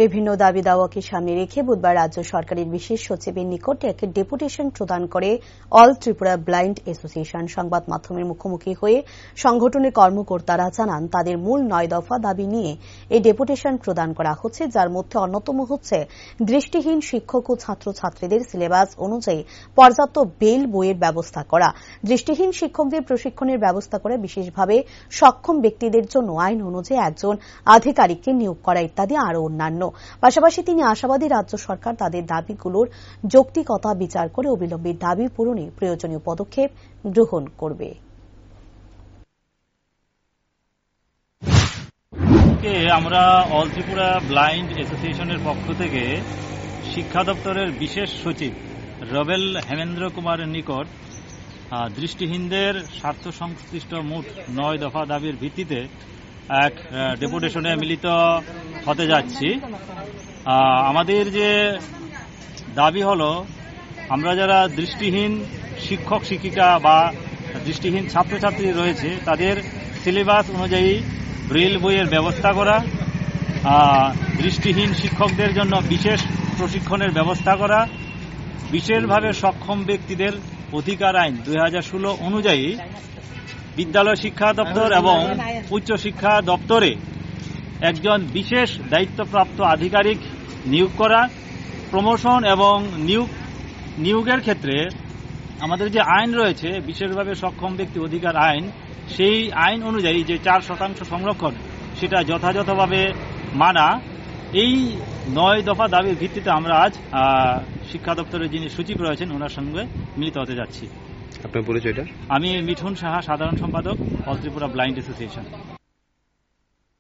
বিভিন্ন দাবি দাওয়াকে সামনে রেখে বুধবার রাজ্য সরকারের বিশেষ সচিবের নিকট এক ডেপুটেশন প্রদান করে অল ত্রিপুরা ব্লাইন্ড অ্যাসোসিয়েশন। সংবাদ মাধ্যমের মুখোমুখি হয়ে সংগঠনের কর্মকর্তারা জানান, তাদের মূল 9 দফা দাবি নিয়ে এই ডেপুটেশন প্রদান করা হচ্ছে, যার মধ্যে অন্যতম হচ্ছে দৃষ্টিহীন শিক্ষক ও ছাত্রছাত্রীদের সিলেবাস অনুযায়ী পর্যাপ্ত বেল বইয়ের ব্যবস্থা করা, দৃষ্টিহীন শিক্ষকদের প্রশিক্ষণের ব্যবস্থা করে বিশেষভাবে সক্ষম ব্যক্তিদের জন্য আইন অনুযায়ী একজন আধিকারিককে নিয়োগ করা ইত্যাদি আরও অন্যান্য। পাশাপাশি তিনি আশাবাদী রাজ্য সরকার তাদের দাবিগুলোর যৌক্তিকতা বিচার করে অবিলম্বে দাবি পূরণে প্রয়োজনীয় পদক্ষেপ গ্রহণ করবে। আমরা অল ত্রিপুরা ব্লাইন্ড অ্যাসোসিয়েশনের পক্ষ থেকে শিক্ষা দপ্তরের বিশেষ সচিব রবেল হেমেন্দ্র কুমারের নিকট দৃষ্টিহীনদের স্বার্থ সংশ্লিষ্ট মোট 9 দফা দাবির ভিত্তিতে এক ডেপুটেশনে মিলিত হতে যাচ্ছি। আমাদের যে দাবি হলো, আমরা যারা দৃষ্টিহীন শিক্ষক শিক্ষিকা বা দৃষ্টিহীন ছাত্রছাত্রী রয়েছে তাদের সিলেবাস অনুযায়ী ব্রেল বইয়ের ব্যবস্থা করা, দৃষ্টিহীন শিক্ষকদের জন্য বিশেষ প্রশিক্ষণের ব্যবস্থা করা, বিশেষভাবে সক্ষম ব্যক্তিদের অধিকার আইন 2016 অনুযায়ী বিদ্যালয় শিক্ষা দপ্তর এবং উচ্চ শিক্ষা দপ্তরে একজন বিশেষ দায়িত্বপ্রাপ্ত আধিকারিক নিয়োগ করা, প্রমোশন এবং নিয়োগের ক্ষেত্রে আমাদের যে আইন রয়েছে বিশেষভাবে সক্ষম ব্যক্তি অধিকার আইন, সেই আইন অনুযায়ী যে 4% সংরক্ষণ সেটা যথাযথভাবে মানা। এই 9 দফা দাবির ভিত্তিতে আমরা আজ শিক্ষা দপ্তরের যিনি সচিব রয়েছেন ওনার সঙ্গে মিলিত হতে যাচ্ছি। আপনার পরিচয়টা? আমি মিঠুন সাহা, সাধারণ সম্পাদক অল ত্রিপুরা ব্লাইন্ড অ্যাসোসিয়েশন।